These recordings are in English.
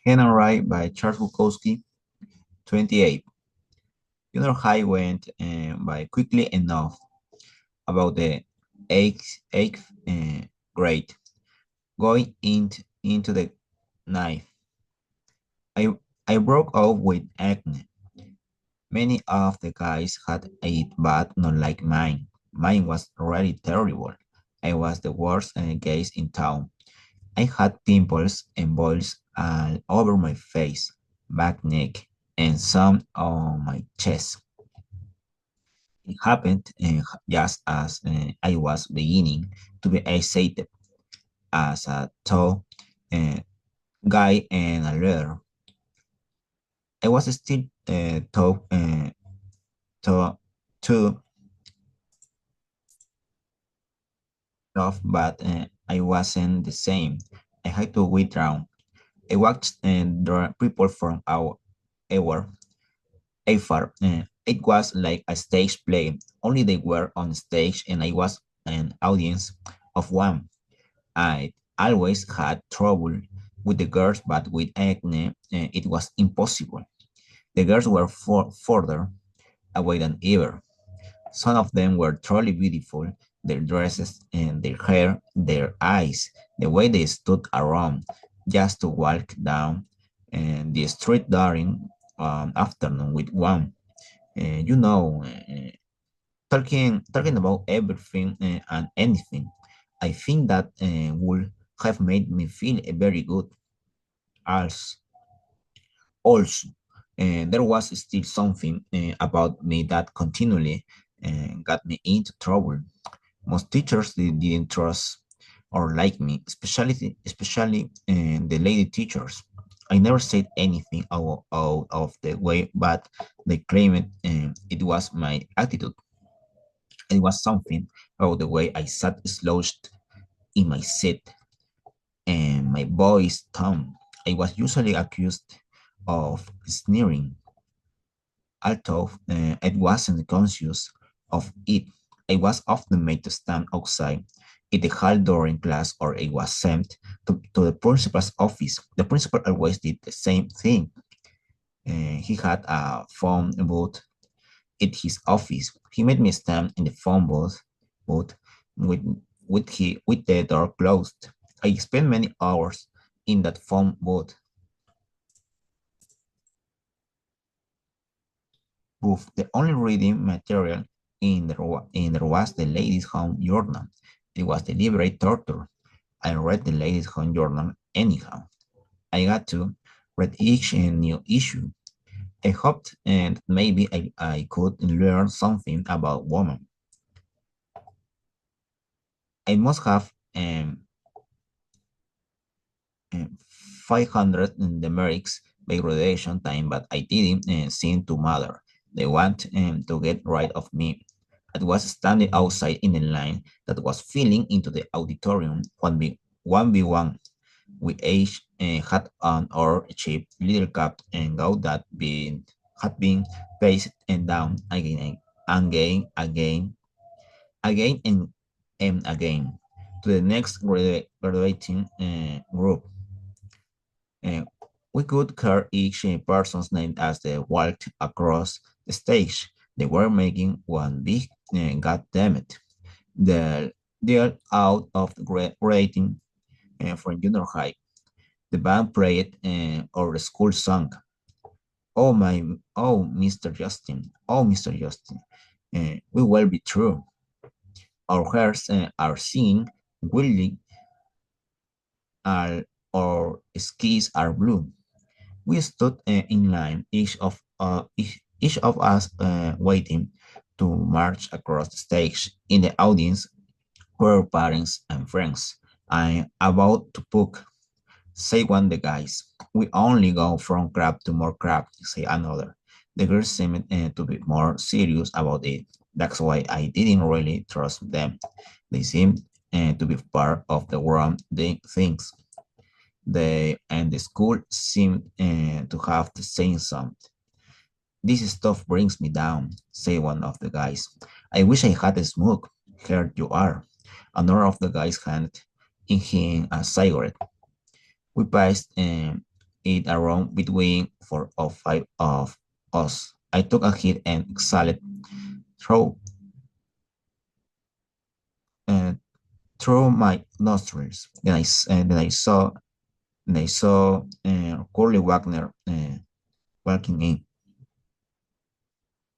Hannah Wright by Charles Bukowski, 28. Junior High went by quickly enough about the eighth grade, going into the ninth. I, I broke out with acne. Many of the guys had it, but not like mine. Mine was really terrible. I was the worst case in town. I had pimples and boils all over my face, back, neck, and some on my chest. It happened just as I was beginning to be excited as a tall uh, guy and a leader. I was still tall, too tough, but I wasn't the same. I had to withdraw. I watched the people from our AFAR. It was like a stage play, only they were on stage and I was an audience of one. I always had trouble with the girls, but with acne, it was impossible. The girls were further away than ever. Some of them were truly beautiful, their dresses and their hair, their eyes, the way they stood around just to walk down the street during afternoon with one. You know, talking about everything and anything. I think that would have made me feel very good. Also, also there was still something about me that continually got me into trouble. Most teachers didn't trust or like me, especially the lady teachers. I never said anything out of the way, but they claimed it was my attitude. It was something about the way I sat slouched in my seat and my voice tone. I was usually accused of sneering, although I wasn't conscious of it. I was often made to stand outside in the hall during class, or I was sent to the principal's office. The principal always did the same thing. He had a phone booth at his office. He made me stand in the booth with, with the door closed. I spent many hours in that phone booth. The only reading material in there was the ladies' home journal. It was deliberate torture. I read the ladies' home journal anyhow. I got to read each new issue. I hoped and maybe I could learn something about women. I must have 500 demerits by graduation time, but I didn't seem to matter. They want to get rid of me. I was standing outside in a line that was filling into the auditorium 1v1. We each had on our cheap little cap and gown that had been pasted and down again, again and again to the next graduating group. Uh, we could hear each person's name as they walked across the stage. They were making one big god damn it. The deal out of the rating from junior high. The band played or the school song. Oh my, oh Mr. Justin, oh Mr. Justin. We will be true. Our hairs are singing, willing, our skis are blue. We stood in line, each of us waiting to march across the stage. In the audience were parents and friends. I'm about to book, say one of the guys. We only go from crap to more crap, say another. The girls seemed to be more serious about it. That's why I didn't really trust them. They seemed to be part of the wrong things. The school seemed to have to say something. This stuff brings me down, said one of the guys. I wish I had a smoke. Here you are. Another of the guys handed in him a cigarette. We passed it around between 4 or 5 of us. I took a hit and exhaled through, uh, through my nostrils. Then I saw Curly Wagner walking in.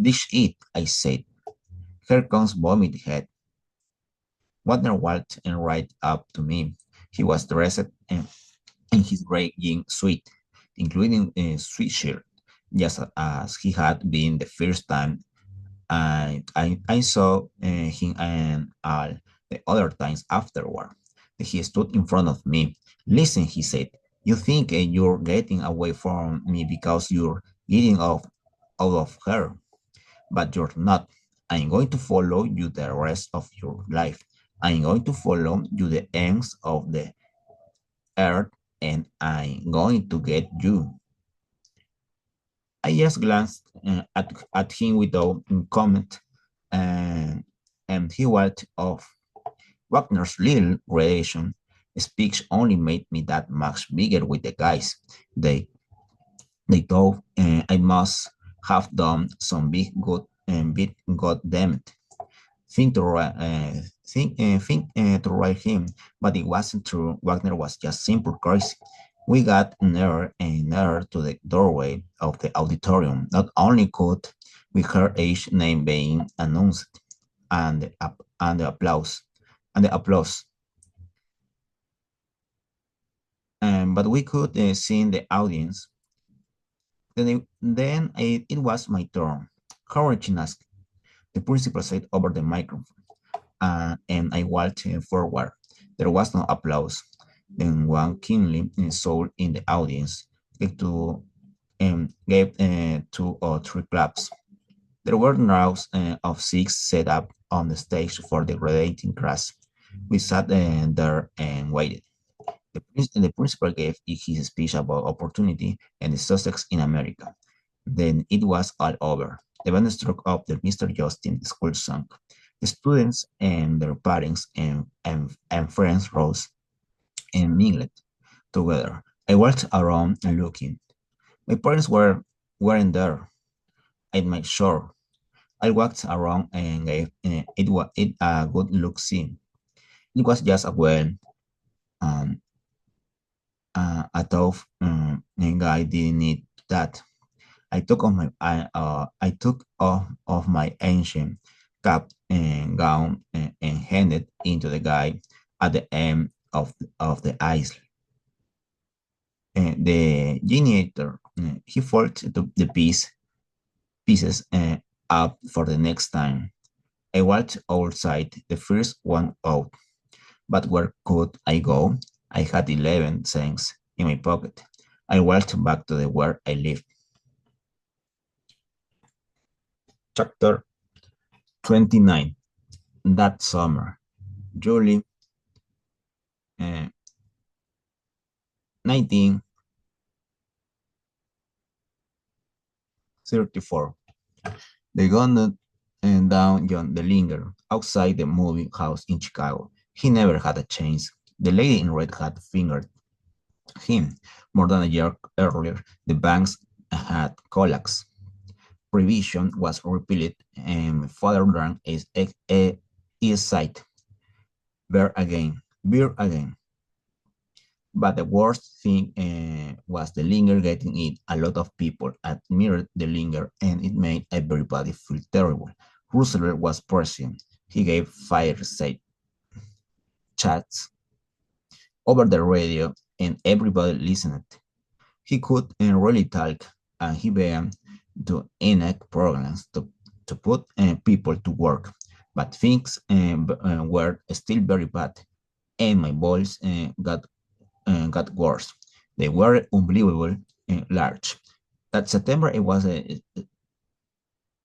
Dish it, I said. Here comes Vomit Head. Wagner walked right up to me. He was dressed in his gray jean suit, including a sweatshirt, just as he had been the first time I saw him and all the other times afterward. He stood in front of me. Listen, he said, you think you're getting away from me because you're getting out of her, but you're not. I'm going to follow you the rest of your life. I'm going to follow you the ends of the earth, and I'm going to get you. I just glanced at him without comment, and, and he walked off. Wagner's little relation speech only made me that much bigger with the guys. They they thought I must have done some big good and big goddamn think to to write him, but it wasn't true. Wagner was just simple crazy. We got nearer and nearer to the doorway of the auditorium. Not only could we hear each name being announced, and and the applause, and the applause, but we could see the audience. It was my turn. Courage asked. The principal said over the microphone. And I walked forward. There was no applause. Then one keenly soul in the audience gave 2 or 3 claps. There were rows of 6 set up on the stage for the graduating class. We sat there and waited. The principal gave his speech about opportunity and the Sussex in America. Then it was all over. The band struck up the Mr. Justin school song. The students and their parents and friends rose and mingled together. I walked around looking. My parents weren't there. I made sure. I walked around and gave it a good look see. It was just a well um, a tough guy didn't need that. I took off my ancient cap and gown and handed into the guy at the end of the aisle. The geniator he folded the pieces up for the next time. I walked outside, the first one out. But where could I go? I had 11 cents in my pocket. I walked back to the where I lived. Chapter 29. That summer, July 1934. They gunned down John Dellinger outside the movie house in Chicago. He never had a chance. The lady in red had fingered him. More than a year earlier, the banks had collapsed. Prohibition was repealed, and father drank his sight. Beer again. But the worst thing was the linger getting it. A lot of people admired the linger, and it made everybody feel terrible. Roosevelt was president. He gave fireside chats over the radio, and everybody listened. He could really talk, and he began to enact programs to put people to work. But things were still very bad, and my boys got worse. They were unbelievable large. That September, it was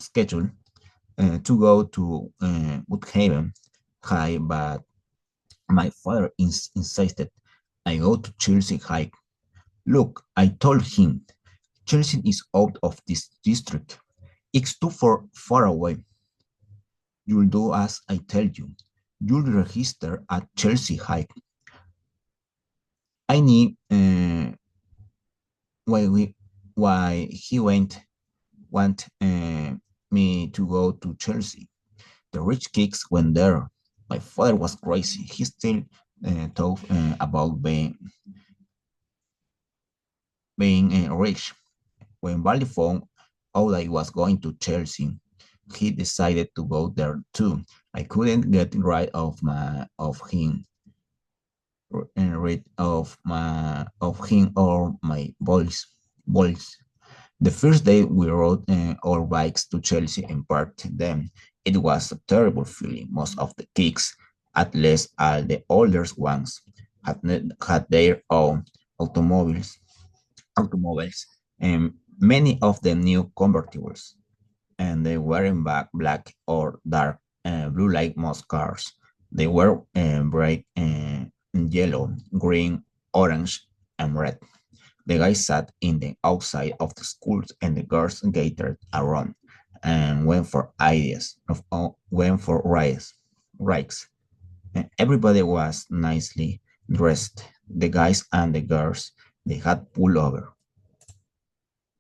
scheduled to go to Woodhaven High, but my father insisted I go to Chelsea High. Look, I told him, Chelsea is out of this district. It's too far away. You'll do as I tell you. You'll register at Chelsea High. I need why we why he want me to go to Chelsea. The rich kids went there. My father was crazy. He still talked about being rich. When Baldi found out I was going to Chelsea, he decided to go there too. I couldn't get rid of him or my boys. The first day we rode our bikes to Chelsea and parked them. It was a terrible feeling. Most of the kids, at least all the older ones, had their own automobiles, and many of them new convertibles, and they were in black or dark blue like most cars. They were bright yellow, green, orange, and red. The guys sat in the outside of the schools and the girls gathered around and went for rides. And everybody was nicely dressed. The guys and the girls, they had pullover,